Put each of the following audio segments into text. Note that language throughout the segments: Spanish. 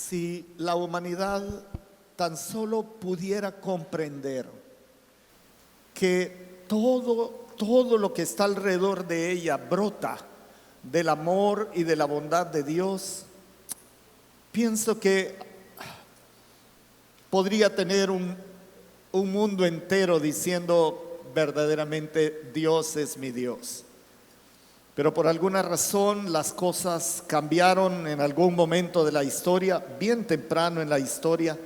Si la humanidad tan solo pudiera comprender que todo lo que está alrededor de ella brota del amor y de la bondad de Dios, pienso que podría tener un mundo entero diciendo verdaderamente Dios es mi Dios. Pero por alguna razón las cosas cambiaron en algún momento de la historia, bien temprano en la historia,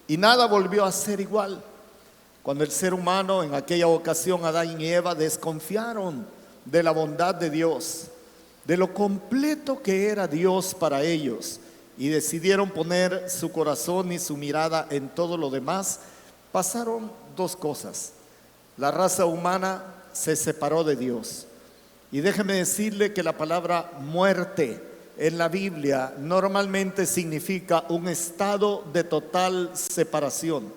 y nada volvió a ser igual. Cuando el ser humano, en aquella ocasión Adán y Eva, desconfiaron de la bondad de Dios, de lo completo que era Dios para ellos, y decidieron poner su corazón y su mirada en todo lo demás, pasaron dos cosas. La raza humana se separó de Dios. Y déjeme decirle que la palabra muerte en la Biblia normalmente significa un estado de total separación.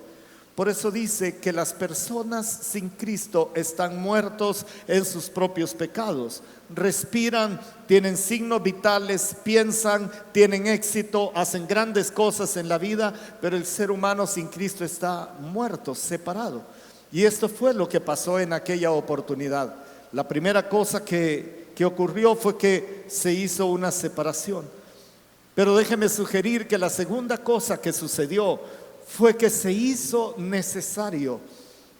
Por eso dice que las personas sin Cristo están muertos en sus propios pecados. Respiran, tienen signos vitales, piensan, tienen éxito, hacen grandes cosas en la vida, pero el ser humano sin Cristo está muerto, separado. Y esto fue lo que pasó en aquella oportunidad. La primera cosa que ocurrió fue que se hizo una separación. Pero déjeme sugerir que la segunda cosa que sucedió fue que se hizo necesario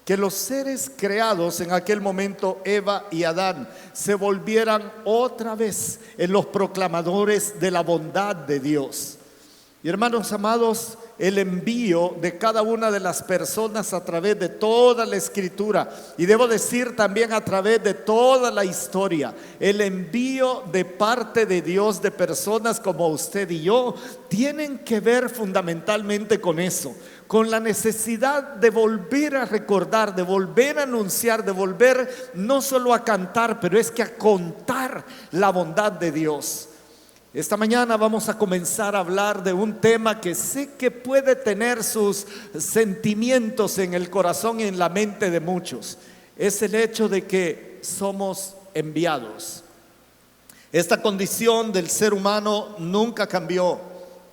que los seres creados en aquel momento, Eva y Adán, se volvieran otra vez en los proclamadores de la bondad de Dios. Y hermanos amados, el envío de cada una de las personas a través de toda la escritura, y debo decir también a través de toda la historia, el envío de parte de Dios de personas como usted y yo, tienen que ver fundamentalmente con eso, con la necesidad de volver a recordar, de volver a anunciar, de volver no solo a cantar, pero es que a contar la bondad de Dios. Esta mañana vamos a comenzar a hablar de un tema que sé que puede tener sus sentimientos en el corazón y en la mente de muchos. Es el hecho de que somos enviados. Esta condición del ser humano nunca cambió.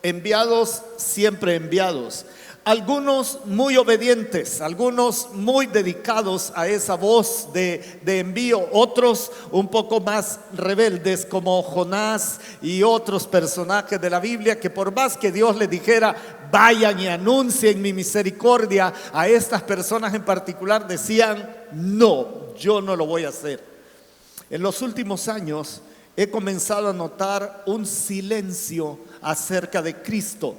Enviados, siempre enviados. Algunos muy obedientes, algunos muy dedicados a esa voz de envío, otros un poco más rebeldes como Jonás y otros personajes de la Biblia que por más que Dios les dijera vayan y anuncien mi misericordia a estas personas en particular, decían no, yo no lo voy a hacer. En los últimos años he comenzado a notar un silencio acerca de Cristo.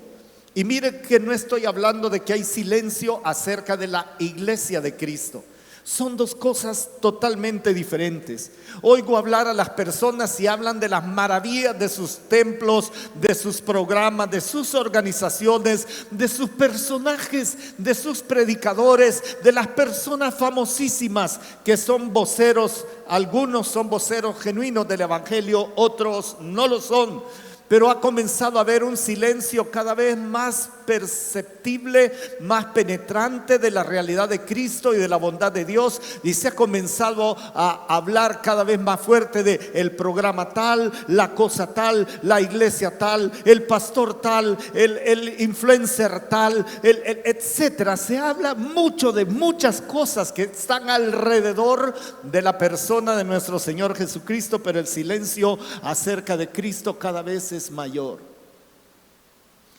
Y mire que no estoy hablando de que hay silencio acerca de la iglesia de Cristo. Son dos cosas totalmente diferentes. Oigo hablar a las personas y hablan de las maravillas de sus templos, de sus programas, de sus organizaciones, de sus personajes, de sus predicadores, de las personas famosísimas que son voceros. Algunos son voceros genuinos del evangelio, otros no lo son. Pero ha comenzado a haber un silencio cada vez más perceptible, más penetrante de la realidad de Cristo y de la bondad de Dios, y se ha comenzado a hablar cada vez más fuerte de el programa tal, la cosa tal, la iglesia tal, el pastor tal, el influencer tal, etcétera. Se habla mucho de muchas cosas que están alrededor de la persona de nuestro Señor Jesucristo, pero el silencio acerca de Cristo cada vez es mayor.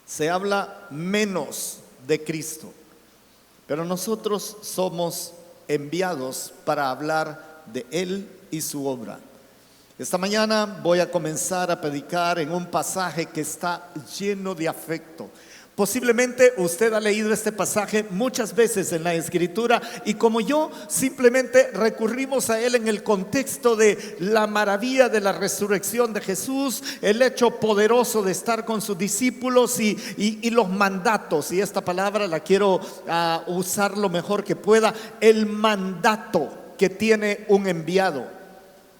Se habla menos de Cristo, pero nosotros somos enviados para hablar de Él y su obra. Esta mañana voy a comenzar a predicar en un pasaje que está lleno de afecto. Posiblemente usted ha leído este pasaje muchas veces en la Escritura y como yo simplemente recurrimos a él en el contexto de la maravilla de la resurrección de Jesús, el hecho poderoso de estar con sus discípulos y los mandatos. Y esta palabra la quiero usar lo mejor que pueda, el mandato que tiene un enviado.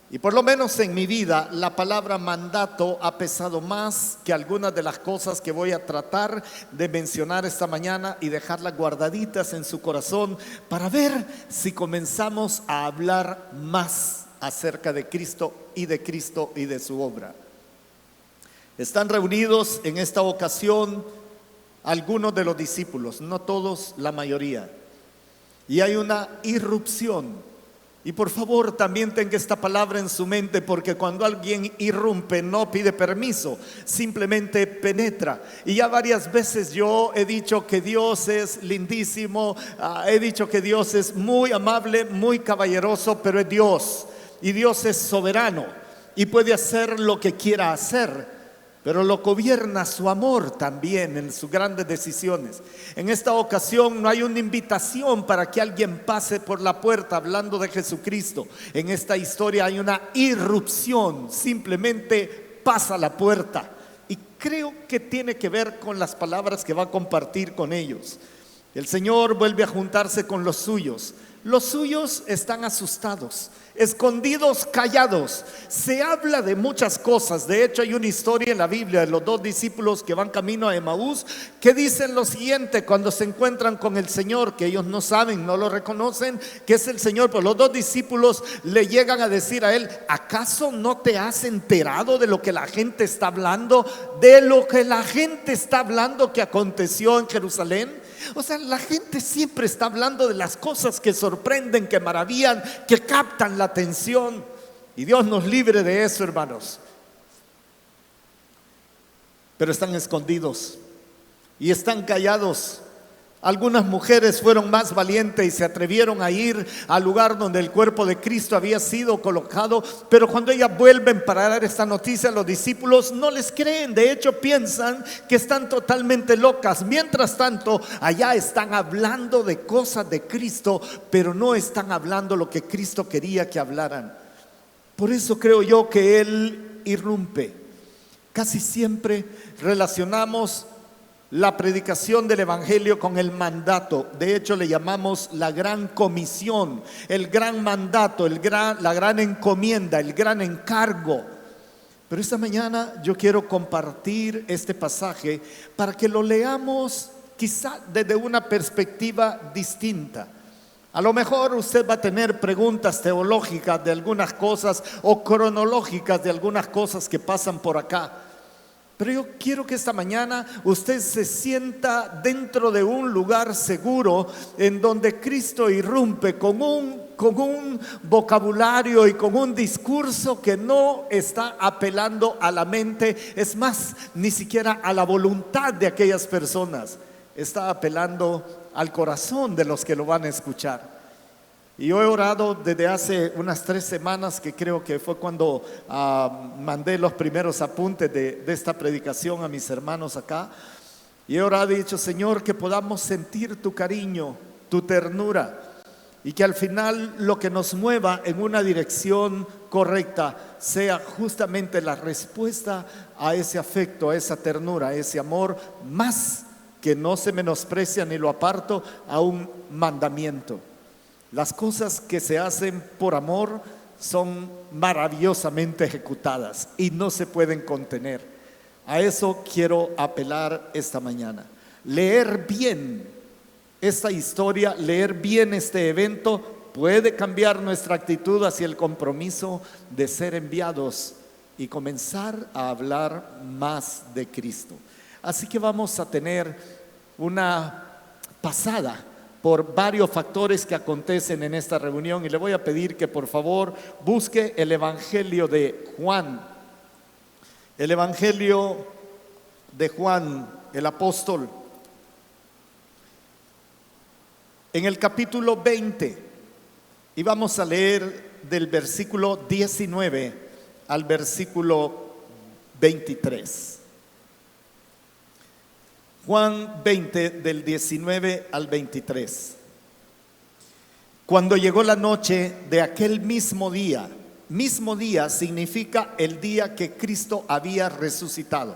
Y por lo menos en mi vida la palabra mandato ha pesado más que algunas de las cosas que voy a tratar de mencionar esta mañana y dejarlas guardaditas en su corazón para ver si comenzamos a hablar más acerca de Cristo y de su obra. Están reunidos en esta ocasión algunos de los discípulos, no todos, la mayoría. Y hay una irrupción. Y por favor también tenga esta palabra en su mente, porque cuando alguien irrumpe no pide permiso, simplemente penetra. Y ya varias veces yo he dicho que Dios es lindísimo, he dicho que Dios es muy amable, muy caballeroso, pero es Dios. Y Dios es soberano y puede hacer lo que quiera hacer, pero lo gobierna su amor también en sus grandes decisiones. En esta ocasión no hay una invitación para que alguien pase por la puerta hablando de Jesucristo. En esta historia hay una irrupción, simplemente pasa la puerta. Y creo que tiene que ver con las palabras que va a compartir con ellos. El Señor vuelve a juntarse con los suyos. Los suyos están asustados, escondidos, callados. Se habla de muchas cosas. De hecho, hay una historia en la Biblia de los dos discípulos que van camino a Emaús, que dicen lo siguiente cuando se encuentran con el Señor, que ellos no saben, no lo reconocen, que es el Señor. Pero los dos discípulos le llegan a decir a él: ¿acaso no te has enterado de lo que la gente está hablando? De lo que la gente está hablando que aconteció en Jerusalén. O sea, la gente siempre está hablando de las cosas que sorprenden, que maravillan, que captan la atención. Y Dios nos libre de eso, hermanos. Pero están escondidos y están callados. Algunas mujeres fueron más valientes y se atrevieron a ir al lugar donde el cuerpo de Cristo había sido colocado. Pero cuando ellas vuelven para dar esta noticia, los discípulos no les creen. De hecho, piensan que están totalmente locas. Mientras tanto, allá están hablando de cosas de Cristo, pero no están hablando lo que Cristo quería que hablaran. Por eso creo yo que Él irrumpe. Casi siempre relacionamos la predicación del evangelio con el mandato. De hecho, le llamamos la gran comisión, el gran mandato, la gran encomienda, el gran encargo. Pero esta mañana yo quiero compartir este pasaje para que lo leamos quizá desde una perspectiva distinta. A lo mejor usted va a tener preguntas teológicas de algunas cosas o cronológicas de algunas cosas que pasan por acá. Pero yo quiero que esta mañana usted se sienta dentro de un lugar seguro en donde Cristo irrumpe con un vocabulario y con un discurso que no está apelando a la mente, es más, ni siquiera a la voluntad de aquellas personas. Está apelando al corazón de los que lo van a escuchar. Y yo he orado desde hace unas 3 semanas, que creo que fue cuando mandé los primeros apuntes de esta predicación a mis hermanos acá. Y he orado y he dicho: Señor, que podamos sentir tu cariño, tu ternura, y que al final lo que nos mueva en una dirección correcta sea justamente la respuesta a ese afecto, a esa ternura, a ese amor, más que no se menosprecia ni lo aparto a un mandamiento. Las cosas que se hacen por amor son maravillosamente ejecutadas y no se pueden contener. A eso quiero apelar esta mañana. Leer bien esta historia, leer bien este evento puede cambiar nuestra actitud hacia el compromiso de ser enviados y comenzar a hablar más de Cristo. Así que vamos a tener una pasada por varios factores que acontecen en esta reunión, y le voy a pedir que por favor busque el Evangelio de Juan. El Evangelio de Juan, el apóstol, en el capítulo 20, y vamos a leer del versículo 19 al versículo 23. Juan 20, del 19 al 23. Cuando llegó la noche de aquel mismo día significa el día que Cristo había resucitado.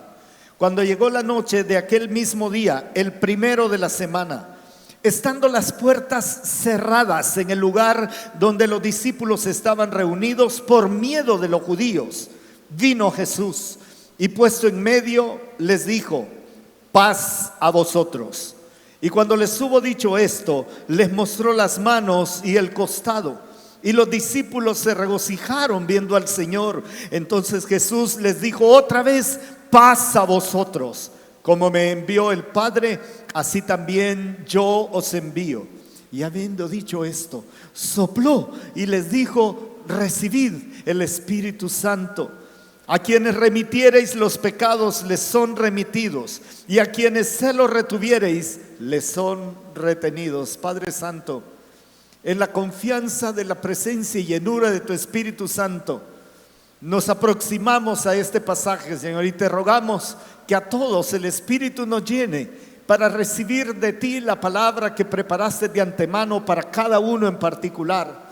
Cuando llegó la noche de aquel mismo día, el primero de la semana, estando las puertas cerradas en el lugar donde los discípulos estaban reunidos por miedo de los judíos, vino Jesús y puesto en medio les dijo: paz a vosotros. Y cuando les hubo dicho esto, les mostró las manos y el costado. Y los discípulos se regocijaron viendo al Señor. Entonces Jesús les dijo otra vez: paz a vosotros. Como me envió el Padre, así también yo os envío. Y habiendo dicho esto, sopló y les dijo: recibid el Espíritu Santo. A quienes remitiereis los pecados les son remitidos, y a quienes se los retuviereis les son retenidos. Padre Santo, en la confianza de la presencia y llenura de tu Espíritu Santo, nos aproximamos a este pasaje, Señor, y te rogamos que a todos el Espíritu nos llene para recibir de ti la palabra que preparaste de antemano para cada uno en particular.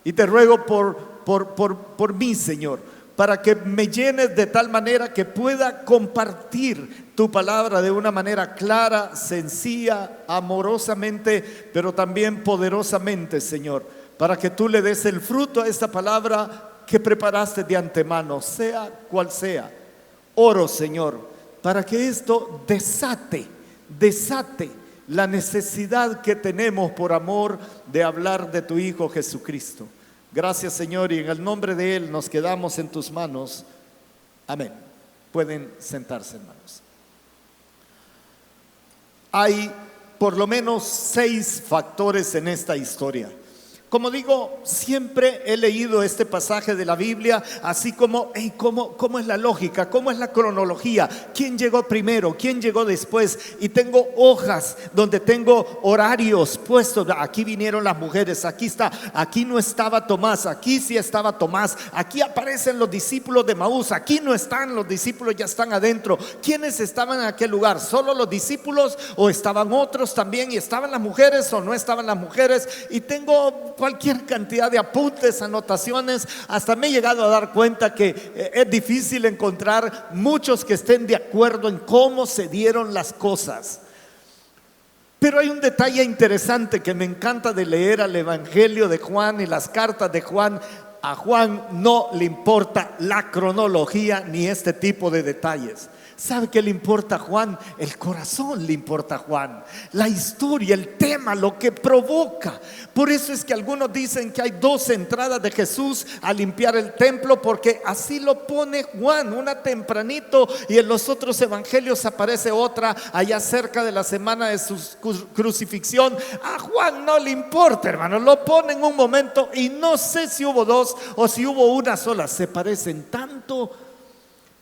Y te ruego por mí, Señor, para que me llenes de tal manera que pueda compartir tu palabra de una manera clara, sencilla, amorosamente, pero también poderosamente, Señor, para que tú le des el fruto a esta palabra que preparaste de antemano, sea cual sea. Oro, Señor, para que esto desate la necesidad que tenemos por amor de hablar de tu Hijo Jesucristo. Gracias, Señor, y en el nombre de Él nos quedamos en tus manos. Amén. Pueden sentarse, hermanos. Hay por lo menos 6 factores en esta historia. Como digo, siempre he leído este pasaje de la Biblia así como, ¿cómo es la lógica? ¿Cómo es la cronología? ¿Quién llegó primero? ¿Quién llegó después? Y tengo hojas donde tengo horarios puestos. Aquí vinieron las mujeres, aquí está, aquí no estaba Tomás, aquí sí estaba Tomás, aquí aparecen los discípulos de Maús, aquí no están, los discípulos ya están adentro. ¿Quiénes estaban en aquel lugar? ¿Solo los discípulos o estaban otros también? ¿Y estaban las mujeres o no estaban las mujeres? Y tengo cualquier cantidad de apuntes, anotaciones. Hasta me he llegado a dar cuenta que es difícil encontrar muchos que estén de acuerdo en cómo se dieron las cosas. Pero hay un detalle interesante que me encanta de leer al Evangelio de Juan y las cartas de Juan. A Juan no le importa la cronología ni este tipo de detalles. ¿Sabe qué le importa a Juan? El corazón le importa a Juan, la historia, el tema, lo que provoca. Por eso es que algunos dicen que hay 2 entradas de Jesús a limpiar el templo, porque así lo pone Juan, una tempranito, y en los otros evangelios aparece otra allá cerca de la semana de su crucifixión. A Juan no le importa, hermano, lo pone en un momento, y no sé si hubo 2 o si hubo una sola. Se parecen tanto.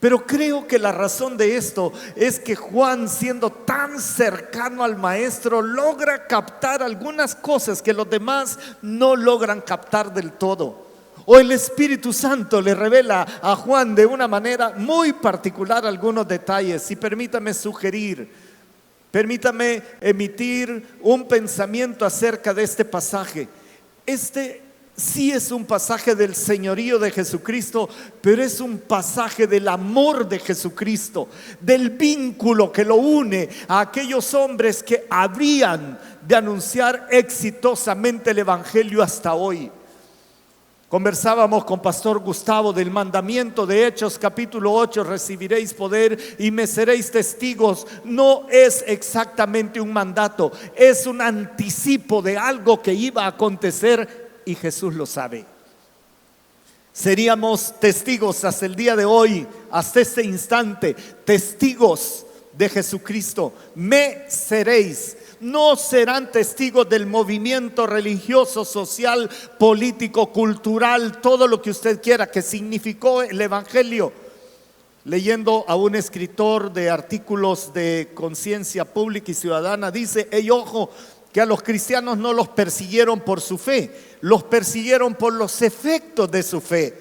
Pero creo que la razón de esto es que Juan, siendo tan cercano al maestro, logra captar algunas cosas que los demás no logran captar del todo. O el Espíritu Santo le revela a Juan de una manera muy particular algunos detalles. Y permítame sugerir, permítame emitir un pensamiento acerca de este pasaje. Sí es un pasaje del señorío de Jesucristo, pero es un pasaje del amor de Jesucristo, del vínculo que lo une a aquellos hombres que habrían de anunciar exitosamente el Evangelio hasta hoy. Conversábamos con Pastor Gustavo del mandamiento de Hechos capítulo 8, recibiréis poder y me seréis testigos. No es exactamente un mandato, es un anticipo de algo que iba a acontecer. Y Jesús lo sabe. Seríamos testigos hasta el día de hoy, hasta este instante, testigos de Jesucristo. Me seréis. No serán testigos del movimiento religioso, social, político, cultural, todo lo que usted quiera que significó el Evangelio. Leyendo a un escritor de artículos de conciencia pública y ciudadana, dice: hey, ojo, que a los cristianos no los persiguieron por su fe, los persiguieron por los efectos de su fe.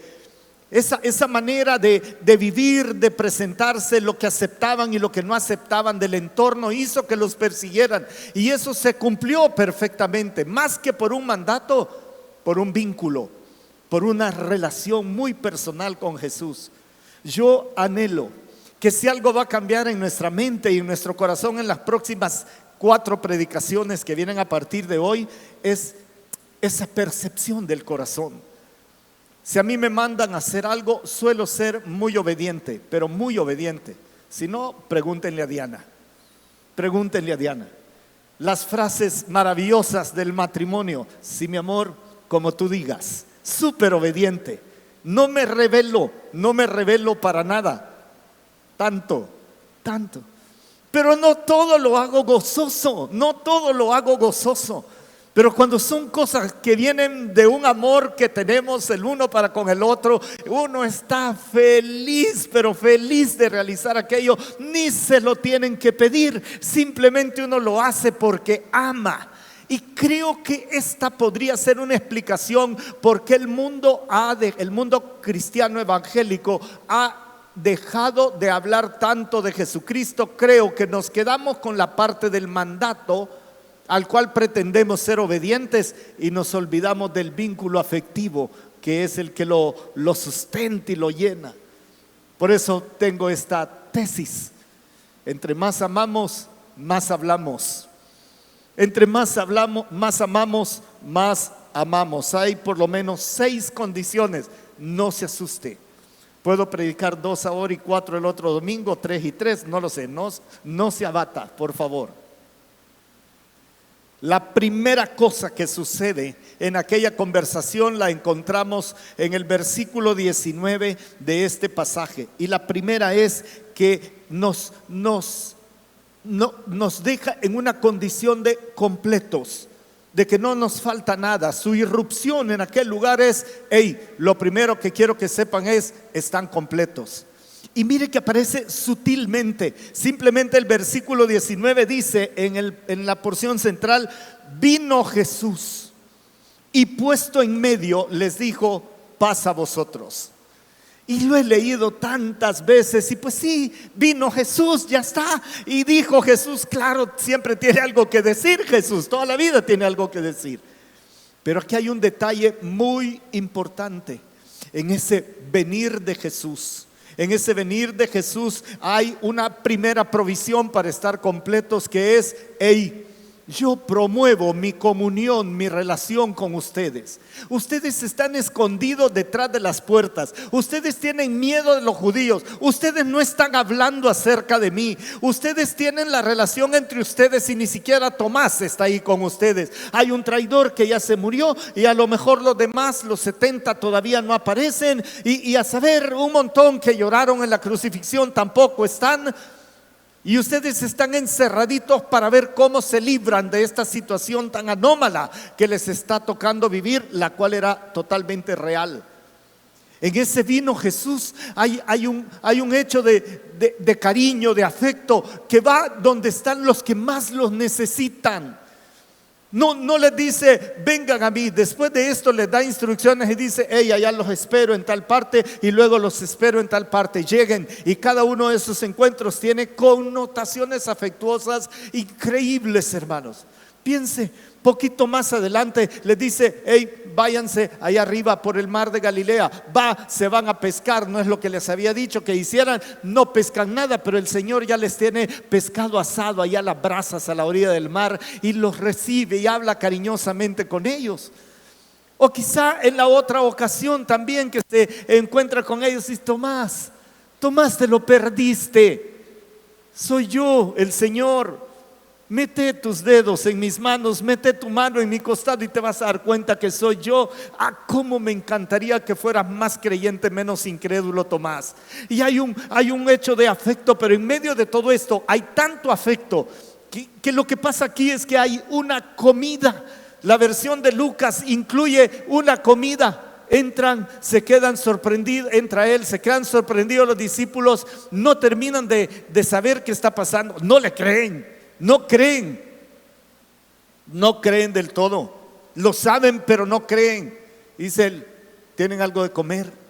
Esa manera de vivir, de presentarse, lo que aceptaban y lo que no aceptaban del entorno, hizo que los persiguieran. Y eso se cumplió perfectamente, más que por un mandato, por un vínculo, por una relación muy personal con Jesús. Yo anhelo que si algo va a cambiar en nuestra mente y en nuestro corazón en las próximas 4 predicaciones que vienen a partir de hoy, es esa percepción del corazón. Si a mí me mandan a hacer algo, suelo ser muy obediente, pero muy obediente. Si no, pregúntenle a Diana. Pregúntenle a Diana. Las frases maravillosas del matrimonio: sí, mi amor, como tú digas. Súper obediente. No me rebelo para nada. tanto, tanto. Pero no todo lo hago gozoso, no todo lo hago gozoso. Pero cuando son cosas que vienen de un amor que tenemos el uno para con el otro, uno está feliz, pero feliz de realizar aquello. Ni se lo tienen que pedir, simplemente uno lo hace porque ama. Y creo que esta podría ser una explicación por qué el mundo cristiano evangélico ha dejado de hablar tanto de Jesucristo. Creo que nos quedamos con la parte del mandato al cual pretendemos ser obedientes y nos olvidamos del vínculo afectivo que es el que lo sustenta y lo llena. Por eso tengo esta tesis: entre más amamos, más hablamos. Entre más hablamos, más amamos, más amamos. Hay por lo menos 6 condiciones. No se asuste. Puedo predicar 2 ahora y 4 el otro domingo, 3 y 3, no lo sé. No se abata, por favor. La primera cosa que sucede en aquella conversación la encontramos en el versículo 19 de este pasaje. Y la primera es que nos deja en una condición de completos, de que no nos falta nada. Su irrupción en aquel lugar es: lo primero que quiero que sepan es, están completos. Y mire que aparece sutilmente. Simplemente el versículo 19 dice en la porción central: vino Jesús y puesto en medio les dijo: paz a vosotros. Y lo he leído tantas veces y pues sí, vino Jesús, ya está. Y dijo Jesús, claro, siempre tiene algo que decir Jesús, toda la vida tiene algo que decir. Pero aquí hay un detalle muy importante en ese venir de Jesús. En ese venir de Jesús hay una primera provisión para estar completos, que es: yo promuevo mi comunión, mi relación con ustedes. Ustedes están escondidos detrás de las puertas. Ustedes tienen miedo de los judíos. Ustedes no están hablando acerca de mí. Ustedes tienen la relación entre ustedes y ni siquiera Tomás está ahí con ustedes. Hay un traidor que ya se murió y a lo mejor los demás, los 70 todavía no aparecen. Y a saber, un montón que lloraron en la crucifixión tampoco están. Y ustedes están encerraditos para ver cómo se libran de esta situación tan anómala que les está tocando vivir, la cual era totalmente real. En ese vino Jesús hay un hecho de cariño, de afecto, que va donde están los que más los necesitan. No les dice: vengan a mí. Después de esto les da instrucciones y dice: allá los espero en tal parte y luego los espero en tal parte. Lleguen. Y cada uno de esos encuentros tiene connotaciones afectuosas increíbles, hermanos. Piense, poquito más adelante les dice: váyanse allá arriba por el mar de Galilea. Se van a pescar. No es lo que les había dicho que hicieran. No pescan nada, pero el Señor ya les tiene pescado asado allá a las brasas a la orilla del mar, y los recibe y habla cariñosamente con ellos. O quizá en la otra ocasión también que se encuentra con ellos y: Tomás, te lo perdiste. Soy yo, el Señor. Mete tus dedos en mis manos, mete tu mano en mi costado y te vas a dar cuenta que soy yo. Cómo me encantaría que fueras más creyente, menos incrédulo, Tomás. Y hay un hecho de afecto, pero en medio de todo esto hay tanto afecto que lo que pasa aquí es que hay una comida. La versión de Lucas incluye una comida. Entran, se quedan sorprendidos, entra él, se quedan sorprendidos los discípulos, no terminan de saber qué está pasando, no le creen. No creen del todo. Lo saben, pero no creen. Dice él: ¿tienen algo de comer?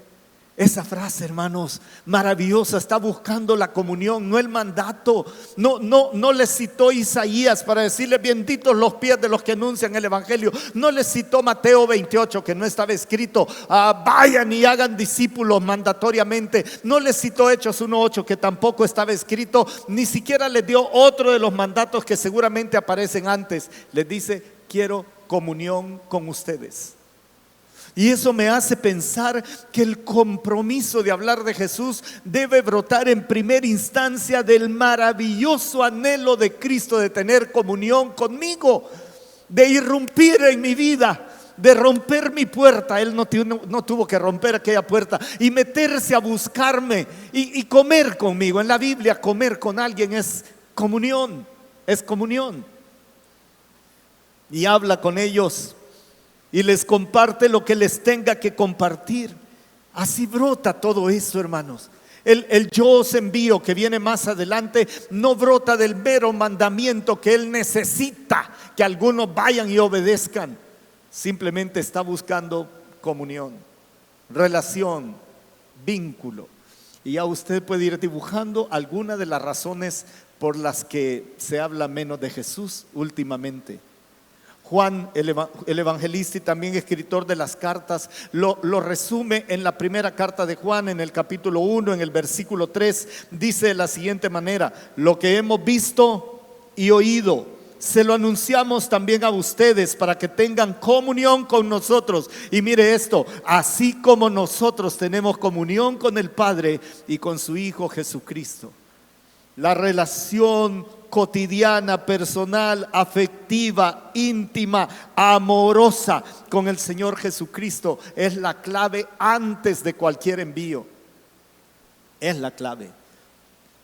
Esa frase, hermanos, maravillosa. Está buscando la comunión, no el mandato. No les citó Isaías para decirle: benditos los pies de los que anuncian el evangelio. No les citó Mateo 28, que no estaba escrito: vayan y hagan discípulos mandatoriamente. No les citó Hechos 1:8, que tampoco estaba escrito. Ni siquiera les dio otro de los mandatos que seguramente aparecen antes. Les dice: quiero comunión con ustedes. Y eso me hace pensar que el compromiso de hablar de Jesús debe brotar en primera instancia del maravilloso anhelo de Cristo de tener comunión conmigo, de irrumpir en mi vida, de romper mi puerta. Él no tuvo que romper aquella puerta y meterse a buscarme y comer conmigo. En la Biblia, comer con alguien es comunión, es comunión. Y habla con ellos y les comparte lo que les tenga que compartir. Así brota todo eso, hermanos. El yo os envío que viene más adelante no brota del mero mandamiento que Él necesita que algunos vayan y obedezcan. Simplemente está buscando comunión, relación, vínculo. Y ya usted puede ir dibujando algunas de las razones por las que se habla menos de Jesús últimamente. Juan, el evangelista y también escritor de las cartas, lo resume en la primera carta de Juan, en el capítulo 1, en el versículo 3, dice de la siguiente manera: lo que hemos visto y oído, se lo anunciamos también a ustedes para que tengan comunión con nosotros. Y mire esto: así como nosotros tenemos comunión con el Padre y con su Hijo Jesucristo. La relación cotidiana, personal, afectiva, íntima, amorosa con el Señor Jesucristo es la clave antes de cualquier envío. Es la clave.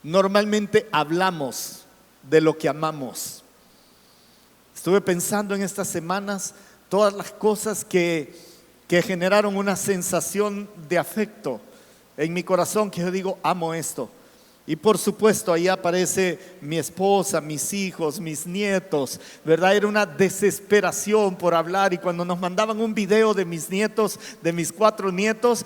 Normalmente hablamos de lo que amamos. Estuve pensando en estas semanas todas las cosas que generaron una sensación de afecto en mi corazón, que yo digo, amo esto. Y por supuesto ahí aparece mi esposa, mis hijos, mis nietos, ¿verdad? Era una desesperación por hablar, y cuando nos mandaban un video de mis nietos, de mis 4 nietos,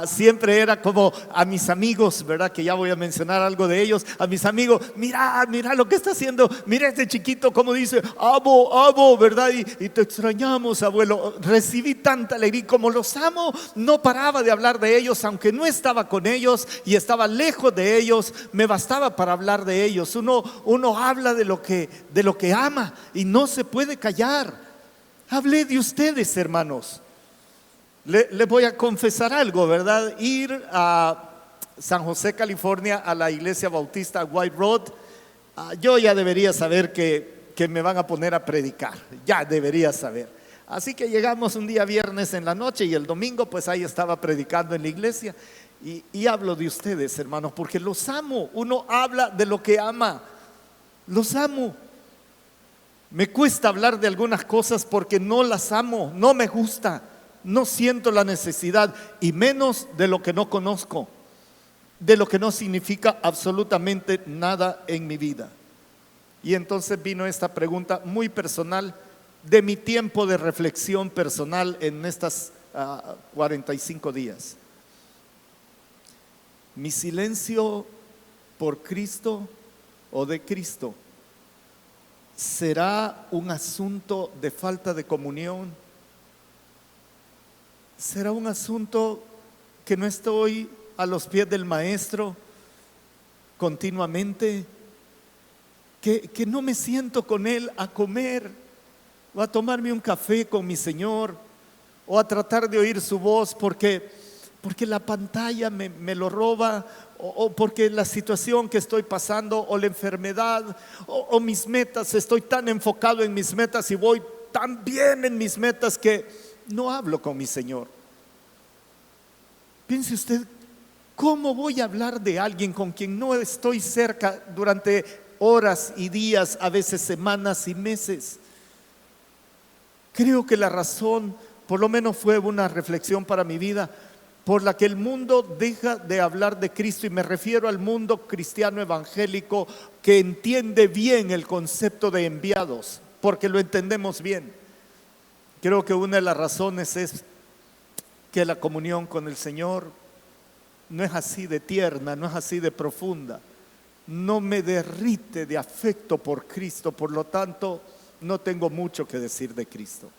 siempre era como a mis amigos, ¿verdad? Que ya voy a mencionar algo de ellos. A mis amigos: mira lo que está haciendo, mira este chiquito como dice, amo, ¿verdad? Y te extrañamos, abuelo. Recibí tanta alegría, y como los amo, no paraba de hablar de ellos, aunque no estaba con ellos y estaba lejos de ellos. Me bastaba para hablar de ellos. Uno habla de lo que ama y no se puede callar. Hablé de ustedes, hermanos. Les voy a confesar algo, ¿verdad? Ir a San José, California, a la iglesia bautista White Road, yo ya debería saber que me van a poner a predicar. Ya debería saber. Así que llegamos un día viernes en la noche, y el domingo pues ahí estaba predicando en la iglesia. Y hablo de ustedes, hermanos, porque los amo. Uno habla de lo que ama. Los amo. Me cuesta hablar de algunas cosas porque no las amo, no me gusta, no siento la necesidad, y menos de lo que no conozco, de lo que no significa absolutamente nada en mi vida. Y entonces vino esta pregunta muy personal, de mi tiempo de reflexión personal en estas 45 días. ¿Mi silencio por Cristo o de Cristo será un asunto de falta de comunión? ¿Será un asunto que no estoy a los pies del Maestro continuamente? Que no me siento con Él a comer o a tomarme un café con mi Señor, o a tratar de oír su voz porque la pantalla me lo roba, o porque la situación que estoy pasando, o la enfermedad, o mis metas. Estoy tan enfocado en mis metas y voy tan bien en mis metas que no hablo con mi Señor. Piense usted, ¿cómo voy a hablar de alguien con quien no estoy cerca durante horas y días, a veces semanas y meses? Creo que la razón, por lo menos fue una reflexión para mi vida, por la que el mundo deja de hablar de Cristo, y me refiero al mundo cristiano evangélico que entiende bien el concepto de enviados, porque lo entendemos bien. Creo que una de las razones es que la comunión con el Señor no es así de tierna, no es así de profunda, no me derrite de afecto por Cristo. Por lo tanto, no tengo mucho que decir de Cristo.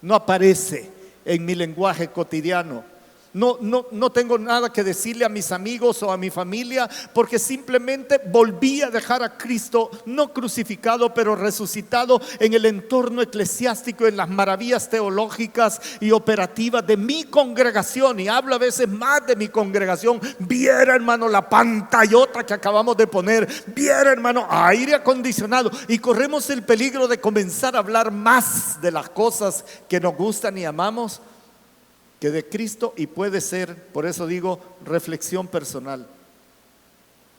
No aparece en mi lenguaje cotidiano. No tengo nada que decirle a mis amigos o a mi familia, porque simplemente volví a dejar a Cristo, no crucificado, pero resucitado, en el entorno eclesiástico, en las maravillas teológicas y operativas de mi congregación. Y hablo a veces más de mi congregación. Viera, hermano, la pantallota que acabamos de poner, viera, hermano, aire acondicionado, y corremos el peligro de comenzar a hablar más de las cosas que nos gustan y amamos que de Cristo. Y puede ser, por eso digo, reflexión personal.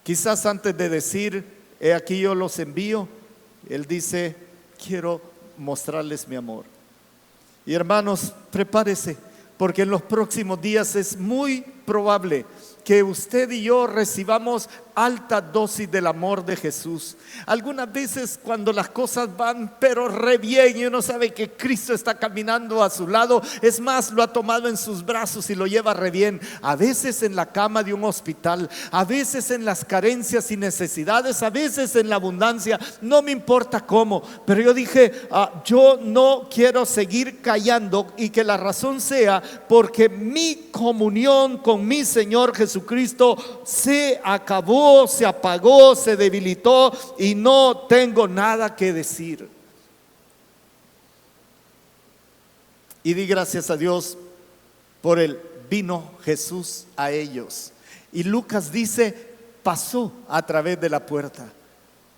Quizás antes de decir, he aquí yo los envío, Él dice, quiero mostrarles mi amor. Y hermanos, prepárese, porque en los próximos días es muy probable que usted y yo recibamos alta dosis del amor de Jesús. Algunas veces cuando las cosas van pero re bien y uno sabe que Cristo está caminando a su lado, es más, lo ha tomado en sus brazos y lo lleva re bien. A veces en la cama de un hospital, a veces en las carencias y necesidades, a veces en la abundancia, no me importa cómo. Pero yo dije, yo no quiero seguir callando, y que la razón sea porque mi comunión con mi Señor Jesucristo se acabó, se apagó, se debilitó, y no tengo nada que decir. Y di gracias a Dios por el vino Jesús a ellos. Y Lucas dice, pasó a través de la puerta.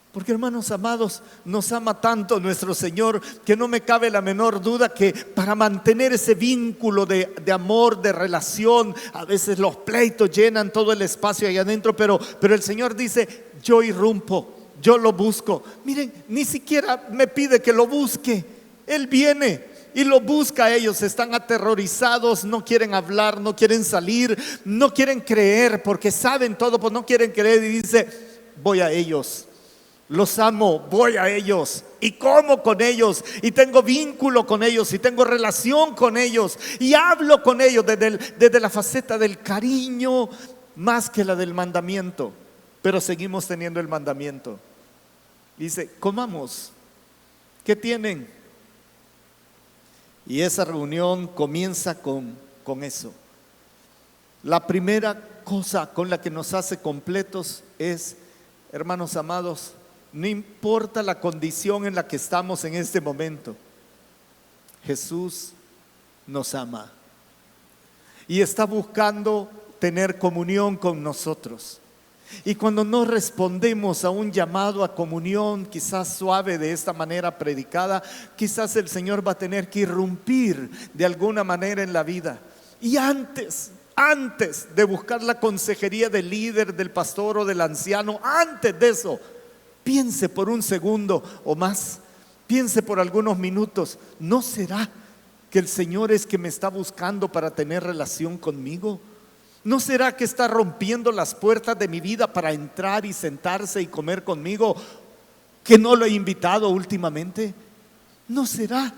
Porque, hermanos amados, nos ama tanto nuestro Señor, que no me cabe la menor duda que para mantener ese vínculo de amor, de relación, a veces los pleitos llenan todo el espacio ahí adentro, pero el Señor dice, yo irrumpo, yo lo busco. Miren, ni siquiera me pide que lo busque, Él viene y lo busca. Ellos están aterrorizados, no quieren hablar, no quieren salir, no quieren creer, porque saben todo, pues no quieren creer. Y dice, voy a ellos. Los amo, voy a ellos y como con ellos, y tengo vínculo con ellos, y tengo relación con ellos, y hablo con ellos desde la faceta del cariño más que la del mandamiento. Pero seguimos teniendo el mandamiento. Dice, comamos. ¿Qué tienen? Y esa reunión comienza con eso. La primera cosa con la que nos hace completos es, hermanos amados, no importa la condición en la que estamos en este momento, Jesús nos ama y está buscando tener comunión con nosotros. Y cuando no respondemos a un llamado a comunión, quizás suave, de esta manera predicada, quizás el Señor va a tener que irrumpir de alguna manera en la vida. Y antes de buscar la consejería del líder, del pastor o del anciano, antes de eso, piense por un segundo o más, piense por algunos minutos, ¿no será que el Señor es que me está buscando para tener relación conmigo? ¿No será que está rompiendo las puertas de mi vida para entrar y sentarse y comer conmigo, que no lo he invitado últimamente? ¿No será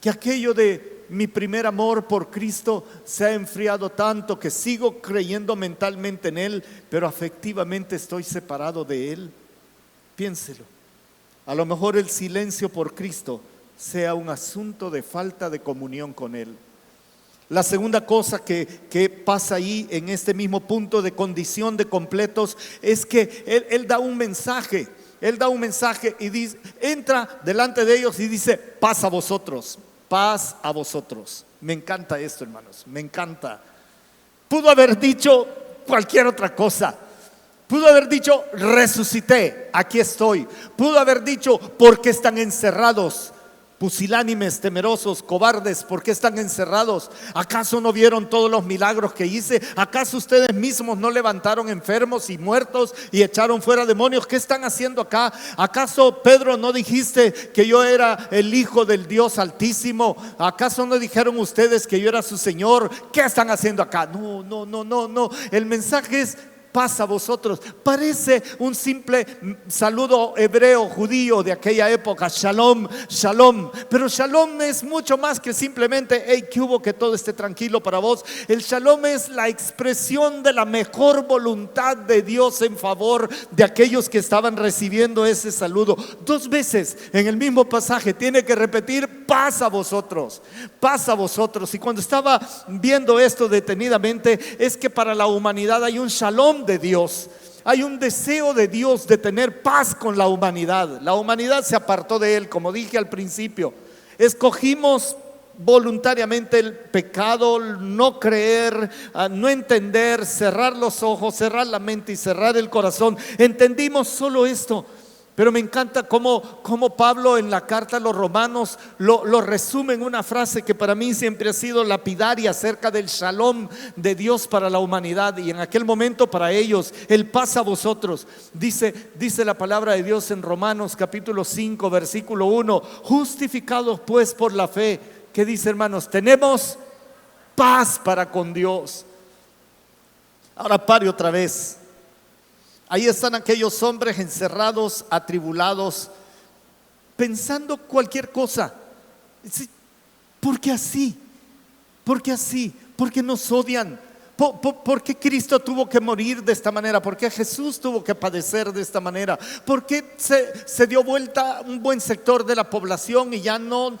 que aquello de mi primer amor por Cristo se ha enfriado tanto que sigo creyendo mentalmente en Él, pero afectivamente estoy separado de Él? Piénselo. A lo mejor el silencio por Cristo sea un asunto de falta de comunión con Él. La segunda cosa que pasa ahí en este mismo punto de condición de completos es que Él da un mensaje. Él da un mensaje y dice, entra delante de ellos y dice, paz a vosotros, paz a vosotros. Me encanta esto, hermanos, me encanta. Pudo haber dicho cualquier otra cosa. Pudo haber dicho, resucité, aquí estoy. Pudo haber dicho, ¿por qué están encerrados? Pusilánimes, temerosos, cobardes, ¿por qué están encerrados? ¿Acaso no vieron todos los milagros que hice? ¿Acaso ustedes mismos no levantaron enfermos y muertos y echaron fuera demonios? ¿Qué están haciendo acá? ¿Acaso, Pedro, no dijiste que yo era el Hijo del Dios Altísimo? ¿Acaso no dijeron ustedes que yo era su Señor? ¿Qué están haciendo acá? No. El mensaje es, paz a vosotros. Parece un simple saludo hebreo, judío de aquella época, shalom, shalom. Pero shalom es mucho más que simplemente, hey, ¿qué hubo? Que todo esté tranquilo para vos. El shalom es la expresión de la mejor voluntad de Dios en favor de aquellos que estaban recibiendo ese saludo. 2 veces en el mismo pasaje tiene que repetir, paz a vosotros, paz a vosotros. Y cuando estaba viendo esto detenidamente, es que para la humanidad hay un shalom de Dios. Hay un deseo de Dios de tener paz con la humanidad. La humanidad se apartó de Él, como dije al principio. Escogimos voluntariamente el pecado, no creer, no entender, cerrar los ojos, cerrar la mente y cerrar el corazón. Entendimos solo esto. Pero me encanta cómo Pablo en la carta a los romanos lo resume en una frase que para mí siempre ha sido lapidaria acerca del shalom de Dios para la humanidad. Y en aquel momento para ellos, el paz a vosotros. Dice la palabra de Dios en Romanos capítulo 5 versículo 1: justificados pues por la fe. ¿Qué dice, hermanos? Tenemos paz para con Dios. Ahora pare otra vez. Ahí están aquellos hombres encerrados, atribulados, pensando cualquier cosa. ¿Por qué así? ¿Por qué así? ¿Por qué nos odian? ¿Por qué Cristo tuvo que morir de esta manera? ¿Por qué Jesús tuvo que padecer de esta manera? ¿Por qué se dio vuelta un buen sector de la población y ya no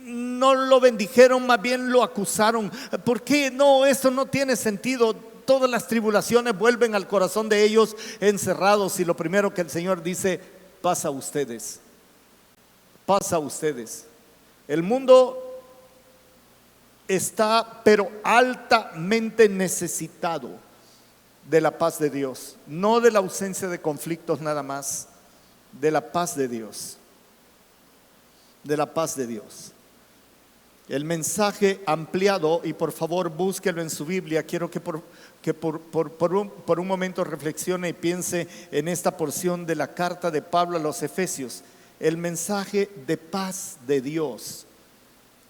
lo bendijeron, más bien lo acusaron? ¿Por qué? No, esto no tiene sentido. Todas las tribulaciones vuelven al corazón de ellos encerrados. Y lo primero que el Señor dice: pasa a ustedes, pasa a ustedes. El mundo está pero altamente necesitado de la paz de Dios. No de la ausencia de conflictos nada más, de la paz de Dios. De la paz de Dios. El mensaje ampliado, y por favor búsquelo en su Biblia. Quiero que por un momento reflexione y piense en esta porción de la carta de Pablo a los Efesios. El mensaje de paz de Dios.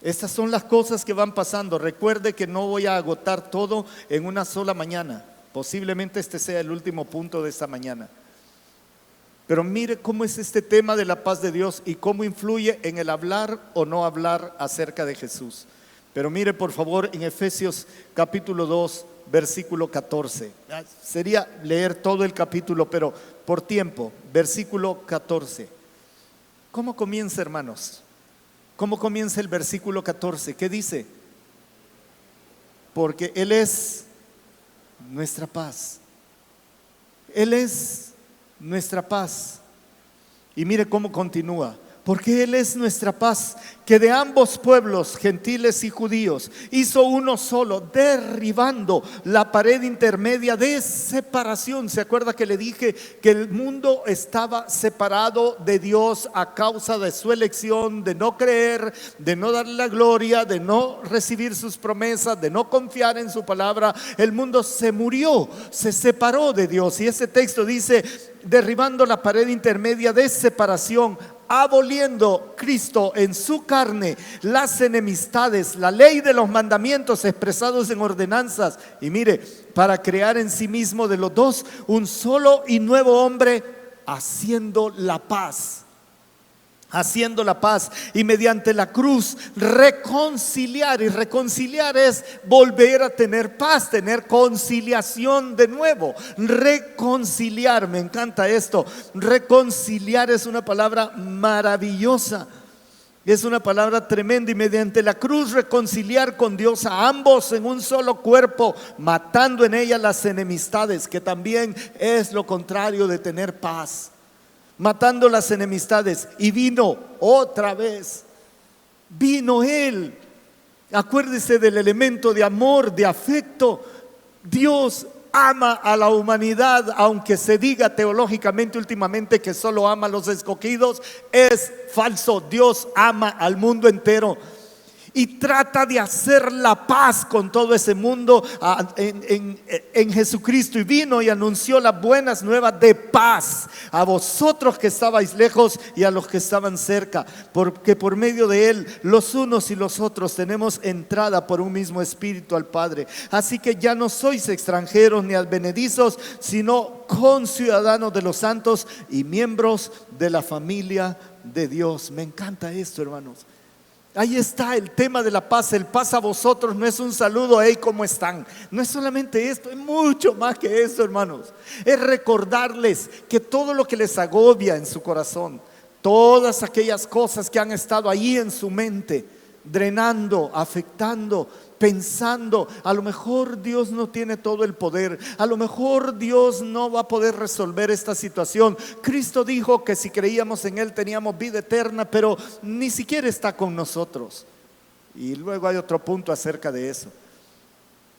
Estas son las cosas que van pasando. Recuerde que no voy a agotar todo en una sola mañana. Posiblemente este sea el último punto de esta mañana. Pero mire cómo es este tema de la paz de Dios y cómo influye en el hablar o no hablar acerca de Jesús. Pero mire por favor en Efesios capítulo 2 versículo 14. Sería leer todo el capítulo, pero por tiempo. Versículo 14. ¿Cómo comienza, hermanos? ¿Cómo comienza el versículo 14? ¿Qué dice? Porque Él es nuestra paz. Él es nuestra paz. Y mire cómo continúa: porque Él es nuestra paz, que de ambos pueblos, gentiles y judíos, hizo uno solo, derribando la pared intermedia de separación. ¿Se acuerda que le dije que el mundo estaba separado de Dios a causa de su elección, de no creer, de no darle la gloria, de no recibir sus promesas, de no confiar en su palabra? El mundo se murió, se separó de Dios. Y ese texto dice: derribando la pared intermedia de separación, aboliendo Cristo en su carne las enemistades, la ley de los mandamientos expresados en ordenanzas. Y mire, para crear en sí mismo de los dos un solo y nuevo hombre, haciendo la paz. Haciendo la paz, y mediante la cruz reconciliar. Y reconciliar es volver a tener paz, tener conciliación de nuevo. Reconciliar, me encanta esto. Reconciliar es una palabra maravillosa, es una palabra tremenda. Y mediante la cruz reconciliar con Dios a ambos en un solo cuerpo, matando en ella las enemistades, que también es lo contrario de tener paz. Matando las enemistades. Y vino otra vez, vino Él. Acuérdese del elemento de amor, de afecto. Dios ama a la humanidad, aunque se diga teológicamente últimamente que solo ama a los escogidos. Es falso. Dios ama al mundo entero. y trata de hacer la paz con todo ese mundo en Jesucristo. Y vino y anunció las buenas nuevas de paz a vosotros que estabais lejos y a los que estaban cerca, porque por medio de él los unos y los otros tenemos entrada por un mismo espíritu al Padre. Así que ya no sois extranjeros ni advenedizos, sino conciudadanos de los santos y miembros de la familia de Dios. Me encanta esto, hermanos. Ahí está el tema de la paz. El paz a vosotros no es un saludo, hey, ¿cómo están? No es solamente esto, es mucho más que eso, hermanos. Es recordarles que todo lo que les agobia en su corazón, todas aquellas cosas que han estado ahí en su mente, drenando, afectando, pensando, a lo mejor Dios no tiene todo el poder, a lo mejor Dios no va a poder resolver esta situación. Cristo dijo que si creíamos en Él teníamos vida eterna, pero ni siquiera está con nosotros. Y luego hay otro punto acerca de eso.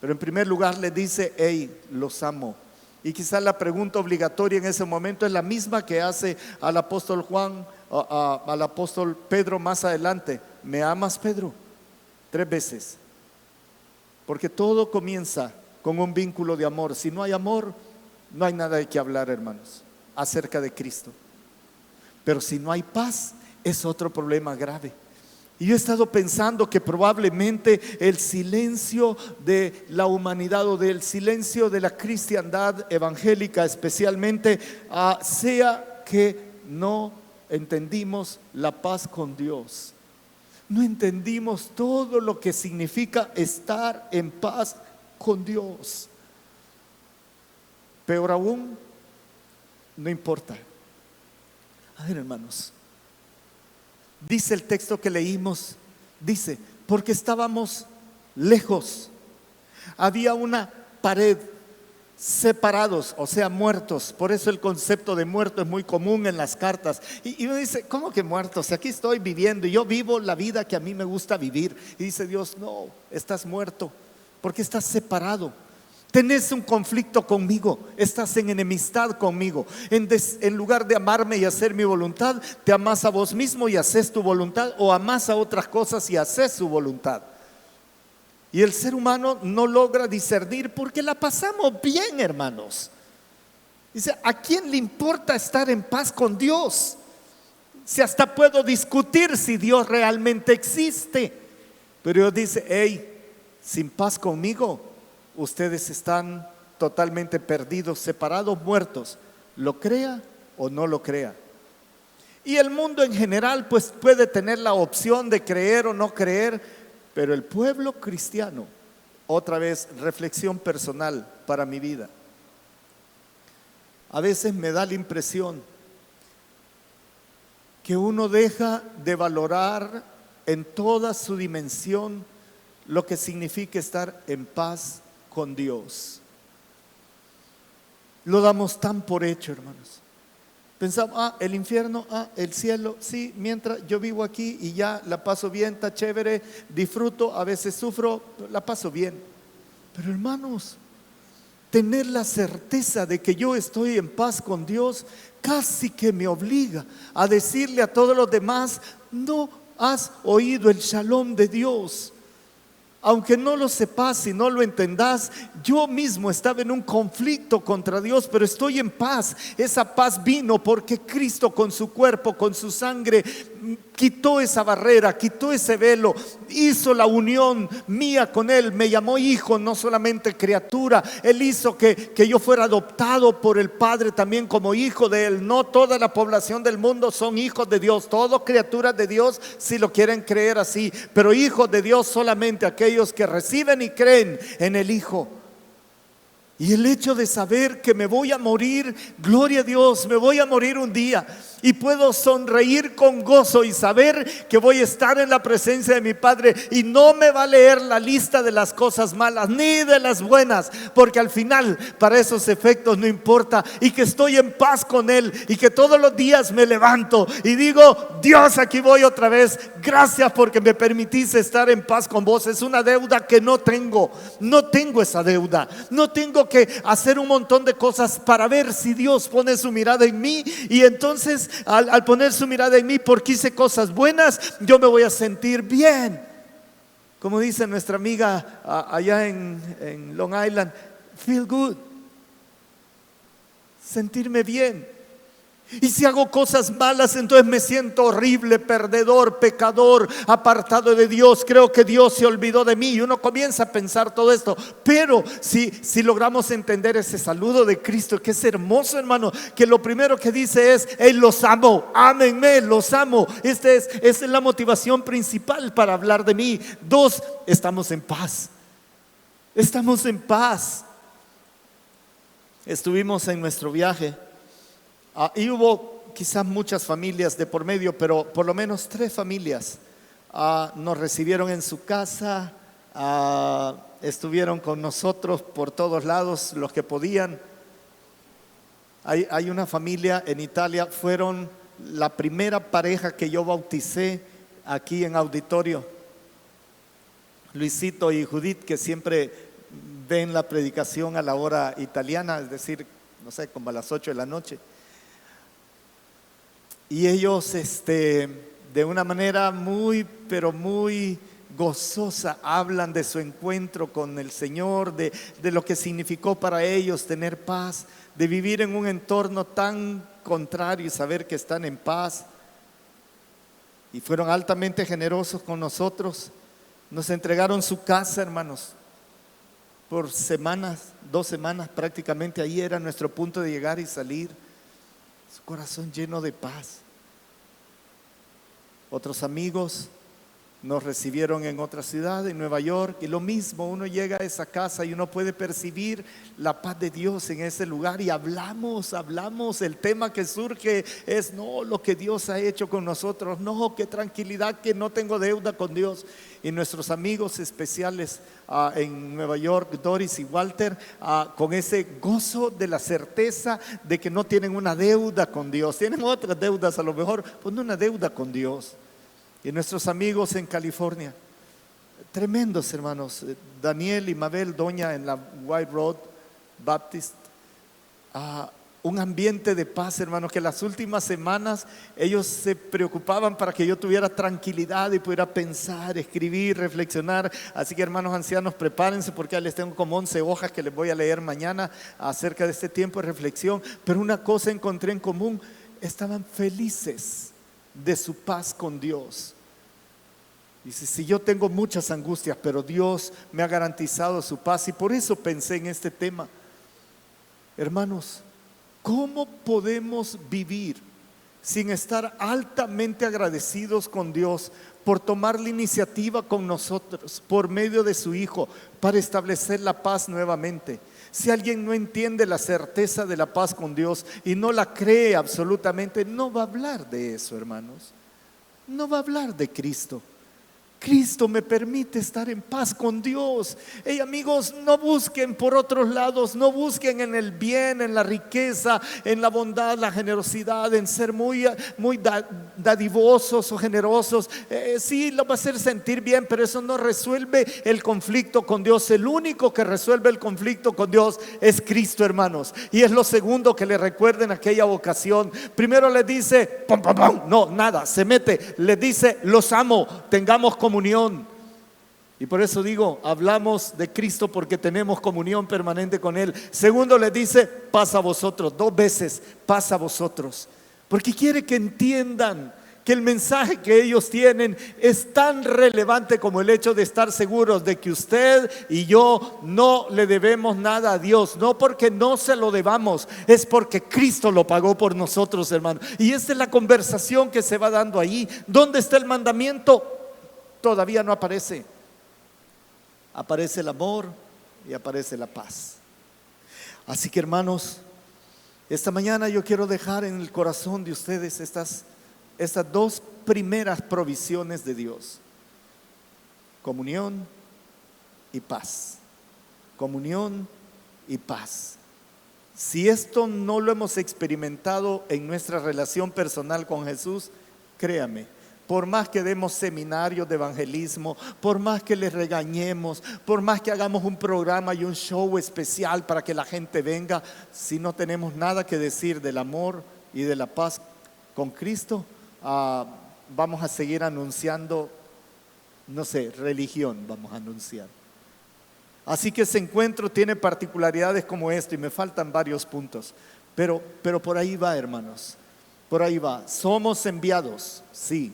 Pero en primer lugar le dice, hey, los amo. Y quizás la pregunta obligatoria en ese momento es la misma que hace al apóstol Juan, al apóstol Pedro más adelante. ¿Me amas, Pedro? 3 veces. Porque todo comienza con un vínculo de amor. Si no hay amor, no hay nada de qué hablar, hermanos, acerca de Cristo. Pero si no hay paz, es otro problema grave. Y yo he estado pensando que probablemente el silencio de la humanidad o del silencio de la cristiandad evangélica especialmente sea que no entendimos la paz con Dios. No entendimos todo lo que significa estar en paz con Dios. Peor aún, no importa. A ver, hermanos, dice el texto que leímos, dice, porque estábamos lejos, había una pared, separados, o sea, muertos. Por eso el concepto de muerto es muy común en las cartas. Y uno dice, ¿cómo que muertos? Aquí estoy viviendo y yo vivo la vida que a mí me gusta vivir. Y dice Dios, no, estás muerto porque estás separado. Tenés un conflicto conmigo, estás en enemistad conmigo. En lugar de amarme y hacer mi voluntad, te amas a vos mismo y haces tu voluntad, o amas a otras cosas y haces su voluntad. Y el ser humano no logra discernir porque la pasamos bien, hermanos. Dice, ¿a quién le importa estar en paz con Dios? Si hasta puedo discutir si Dios realmente existe. Pero Dios dice, hey, sin paz conmigo, ustedes están totalmente perdidos, separados, muertos. Lo crea o no lo crea. Y el mundo en general pues puede tener la opción de creer o no creer. Pero el pueblo cristiano, otra vez, reflexión personal para mi vida. A veces me da la impresión que uno deja de valorar en toda su dimensión lo que significa estar en paz con Dios. Lo damos tan por hecho, hermanos. Pensamos, el infierno, el cielo, sí, mientras yo vivo aquí y ya la paso bien, está chévere, disfruto, a veces sufro, la paso bien. Pero hermanos, tener la certeza de que yo estoy en paz con Dios casi que me obliga a decirle a todos los demás, no has oído el shalom de Dios. Aunque no lo sepas y no lo entendás, yo mismo estaba en un conflicto contra Dios, pero estoy en paz. Esa paz vino porque Cristo con su cuerpo, con su sangre, quitó esa barrera, quitó ese velo, hizo la unión mía con Él, me llamó hijo, no solamente criatura. Él hizo que yo fuera adoptado por el Padre también como hijo de Él. No toda la población del mundo son hijos de Dios, todos criaturas de Dios si lo quieren creer así, pero hijos de Dios solamente aquellos que reciben y creen en el Hijo. Y el hecho de saber que me voy a morir, gloria a Dios, me voy a morir un día y puedo sonreír con gozo y saber que voy a estar en la presencia de mi Padre y no me va a leer la lista de las cosas malas ni de las buenas, porque al final para esos efectos no importa, y que estoy en paz con Él y que todos los días me levanto y digo, Dios, aquí voy otra vez, gracias porque me permitiste estar en paz con vos. Es una deuda que no tengo esa deuda, no tengo que hacer un montón de cosas para ver si Dios pone su mirada en mí, y entonces al poner su mirada en mí porque hice cosas buenas, yo me voy a sentir bien. Como dice nuestra amiga allá en Long Island, feel good, sentirme bien. Y si hago cosas malas, entonces me siento horrible, perdedor, pecador, apartado de Dios. Creo que Dios se olvidó de mí. Y uno comienza a pensar todo esto. Pero si logramos entender ese saludo de Cristo, que es hermoso, hermano, que lo primero que dice es: hey, los amo, ámenme, los amo. Esta es la motivación principal para hablar de mí. 2, estamos en paz. Estamos en paz. Estuvimos en nuestro viaje. Y hubo quizás muchas familias de por medio, pero por lo menos 3 familias nos recibieron en su casa, estuvieron con nosotros por todos lados los que podían. Hay una familia en Italia, fueron la primera pareja que yo bauticé aquí en auditorio. Luisito y Judith, que siempre ven la predicación a la hora italiana, es decir, no sé, como a las 8 de la noche. Y ellos de una manera muy, pero muy gozosa hablan de su encuentro con el Señor, de lo que significó para ellos tener paz, de vivir en un entorno tan contrario y saber que están en paz. Y fueron altamente generosos con nosotros. Nos entregaron su casa, hermanos, por semanas, 2 semanas prácticamente. Ahí era nuestro punto de llegar y salir. Su corazón lleno de paz. Otros amigos nos recibieron en otra ciudad, en Nueva York, y lo mismo, uno llega a esa casa y uno puede percibir la paz de Dios en ese lugar. Y hablamos, el tema que surge es: no, lo que Dios ha hecho con nosotros, no, qué tranquilidad, que no tengo deuda con Dios. Y nuestros amigos especiales en Nueva York, Doris y Walter, con ese gozo de la certeza de que no tienen una deuda con Dios, tienen otras deudas a lo mejor, pues no una deuda con Dios. Y nuestros amigos en California, tremendos hermanos, Daniel y Mabel Doña en la White Road Baptist, un ambiente de paz, hermanos, que las últimas semanas ellos se preocupaban para que yo tuviera tranquilidad y pudiera pensar, escribir, reflexionar. Así que, hermanos ancianos, prepárense, porque les tengo como 11 hojas que les voy a leer mañana acerca de este tiempo de reflexión. Pero una cosa encontré en común: estaban felices de su paz con Dios. Dice: si yo tengo muchas angustias, pero Dios me ha garantizado su paz. Y por eso pensé en este tema. Hermanos, ¿cómo podemos vivir sin estar altamente agradecidos con Dios por tomar la iniciativa con nosotros por medio de su Hijo para establecer la paz nuevamente? Si alguien no entiende la certeza de la paz con Dios y no la cree absolutamente, no va a hablar de eso, hermanos. No va a hablar de Cristo. Cristo me permite estar en paz con Dios. Hey, amigos, no busquen por otros lados, no busquen en el bien, en la riqueza, en la bondad, la generosidad, en ser muy dadivosos o generosos. Sí, lo va a hacer sentir bien, pero eso no resuelve el conflicto con Dios. El único que resuelve el conflicto con Dios es Cristo, hermanos. Y es lo segundo que le recuerden aquella ocasión. Primero le dice: pum, pum, pum. No, nada, se mete. Le dice: los amo, tengamos comunión. Y por eso digo, hablamos de Cristo porque tenemos comunión permanente con Él. Segundo, le dice: paz a vosotros. 2 veces, paz a vosotros, porque quiere que entiendan que el mensaje que ellos tienen es tan relevante como el hecho de estar seguros de que usted y yo no le debemos nada a Dios. No porque no se lo debamos, es porque Cristo lo pagó por nosotros, hermano. Y esta es la conversación que se va dando ahí. ¿Dónde está el mandamiento? Todavía no aparece. Aparece el amor y aparece la paz. Así que, hermanos, esta mañana yo quiero dejar en el corazón de ustedes estas 2 primeras provisiones de Dios: comunión y paz. Comunión y paz. Si esto no lo hemos experimentado en nuestra relación personal con Jesús, créame, por más que demos seminarios de evangelismo, por más que les regañemos, por más que hagamos un programa y un show especial para que la gente venga, si no tenemos nada que decir del amor y de la paz con Cristo, vamos a seguir anunciando no sé, religión vamos a anunciar. Así que ese encuentro tiene particularidades como esto y me faltan varios puntos. Pero por ahí va, hermanos, por ahí va. Somos enviados, sí,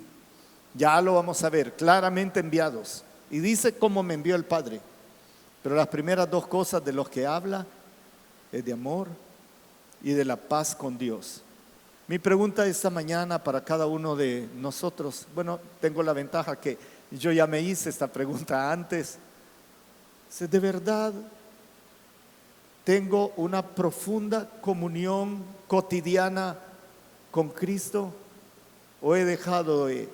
ya lo vamos a ver, claramente enviados. Y dice cómo me envió el Padre. Pero las primeras dos cosas de los que habla es de amor y de la paz con Dios. Mi pregunta esta mañana para cada uno de nosotros, bueno, tengo la ventaja que yo ya me hice esta pregunta antes. ¿De verdad tengo una profunda comunión cotidiana con Cristo o he dejado de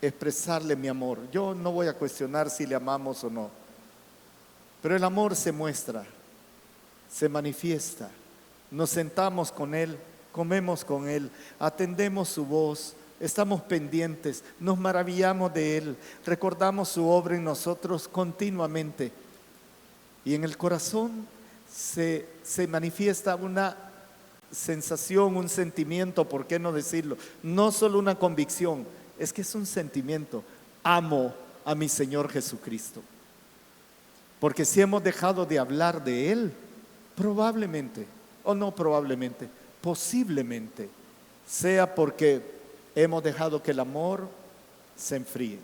expresarle mi amor? Yo no voy a cuestionar si le amamos o no, pero el amor se muestra, se manifiesta. Nos sentamos con Él, comemos con Él, atendemos su voz, estamos pendientes, nos maravillamos de Él, recordamos su obra en nosotros continuamente. Y en el corazón se manifiesta una sensación, un sentimiento, ¿por qué no decirlo? No solo una convicción, es que es un sentimiento. Amo a mi Señor Jesucristo. Porque si hemos dejado de hablar de Él, probablemente, o no probablemente, posiblemente, sea porque hemos dejado que el amor se enfríe.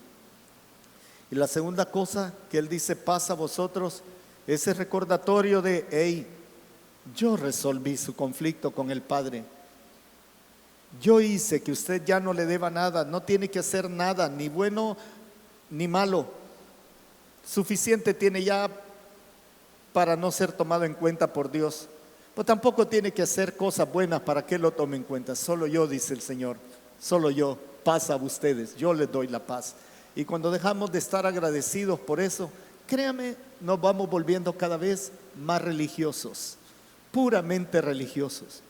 Y la segunda cosa que Él dice, paz a vosotros, ese recordatorio de, hey, yo resolví su conflicto con el Padre. Yo hice que usted ya no le deba nada, no tiene que hacer nada, ni bueno ni malo. Suficiente tiene ya para no ser tomado en cuenta por Dios. Pero tampoco tiene que hacer cosas buenas para que lo tome en cuenta. Solo yo, dice el Señor, solo yo, paz a ustedes, yo les doy la paz. Y cuando dejamos de estar agradecidos por eso, créame, nos vamos volviendo cada vez más religiosos, puramente religiosos.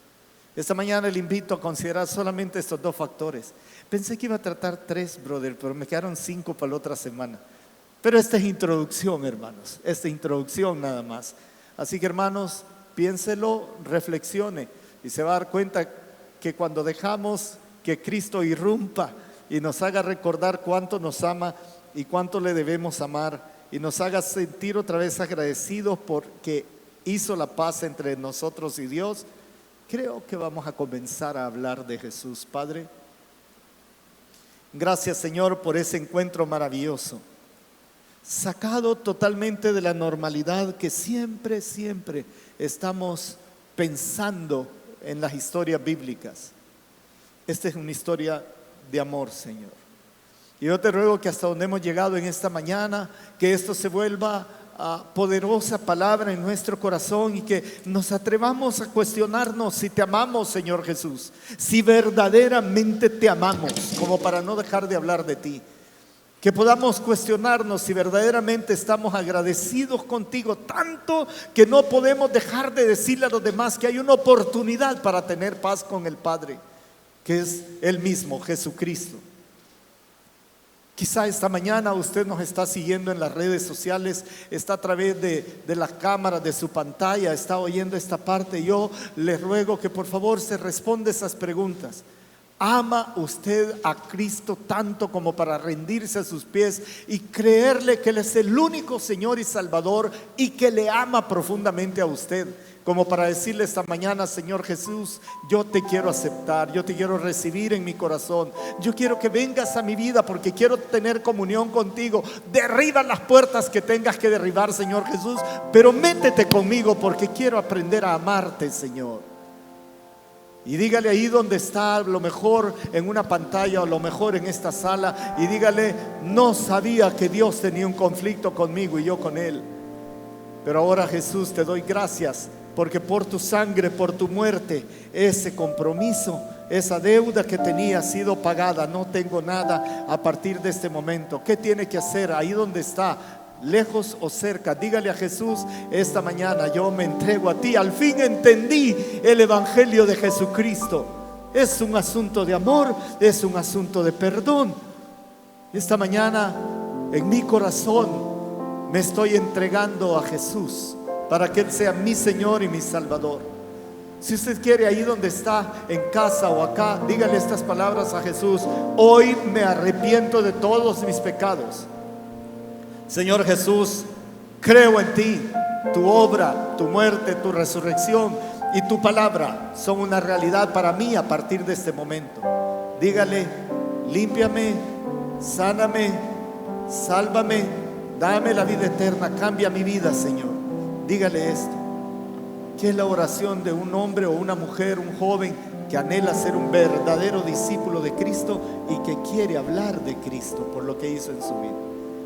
Esta mañana le invito a considerar solamente estos dos factores. Pensé que iba a tratar 3, brother, pero me quedaron 5 para la otra semana. Pero esta es introducción, hermanos, esta introducción nada más. Así que, hermanos, piénselo, reflexione y se va a dar cuenta que cuando dejamos que Cristo irrumpa y nos haga recordar cuánto nos ama y cuánto le debemos amar y nos haga sentir otra vez agradecidos porque hizo la paz entre nosotros y Dios, creo que vamos a comenzar a hablar de Jesús. Padre, gracias, Señor, por ese encuentro maravilloso, sacado totalmente de la normalidad que siempre estamos pensando en las historias bíblicas. Esta es una historia de amor, Señor. Y yo te ruego que hasta donde hemos llegado en esta mañana, que esto se vuelva a poderosa palabra en nuestro corazón y que nos atrevamos a cuestionarnos si te amamos, Señor Jesús, si verdaderamente te amamos, como para no dejar de hablar de ti. Que podamos cuestionarnos si verdaderamente estamos agradecidos contigo, tanto que no podemos dejar de decirle a los demás que hay una oportunidad para tener paz con el Padre, que es Él mismo, Jesucristo. Quizá esta mañana usted nos está siguiendo en las redes sociales, está a través de las cámaras de su pantalla, está oyendo esta parte. Yo le ruego que por favor se responda esas preguntas. ¿Ama usted a Cristo tanto como para rendirse a sus pies y creerle que Él es el único Señor y Salvador y que le ama profundamente a usted? Como para decirle esta mañana, Señor Jesús, yo te quiero aceptar, yo te quiero recibir en mi corazón, yo quiero que vengas a mi vida porque quiero tener comunión contigo. Derriba las puertas que tengas que derribar, Señor Jesús, pero métete conmigo porque quiero aprender a amarte, Señor. Y dígale ahí donde está, a lo mejor en una pantalla o a lo mejor en esta sala, y dígale, no sabía que Dios tenía un conflicto conmigo y yo con Él. Pero ahora, Jesús, te doy gracias porque por tu sangre, por tu muerte, ese compromiso, esa deuda que tenía ha sido pagada. No tengo nada a partir de este momento. ¿Qué tiene que hacer ahí donde está? Lejos o cerca, dígale a Jesús esta mañana, yo me entrego a ti. Al fin entendí el evangelio de Jesucristo. Es un asunto de amor, es un asunto de perdón. Esta mañana en mi corazón me estoy entregando a Jesús para que Él sea mi Señor y mi Salvador. Si usted quiere, ahí donde está, en casa o acá, dígale estas palabras a Jesús: hoy me arrepiento de todos mis pecados. Señor Jesús, creo en ti. Tu obra, tu muerte, tu resurrección y tu palabra son una realidad para mí a partir de este momento. Dígale: límpiame, sáname, sálvame, dame la vida eterna, cambia mi vida, Señor. Dígale esto, que es la oración de un hombre o una mujer, un joven que anhela ser un verdadero discípulo de Cristo y que quiere hablar de Cristo por lo que hizo en su vida.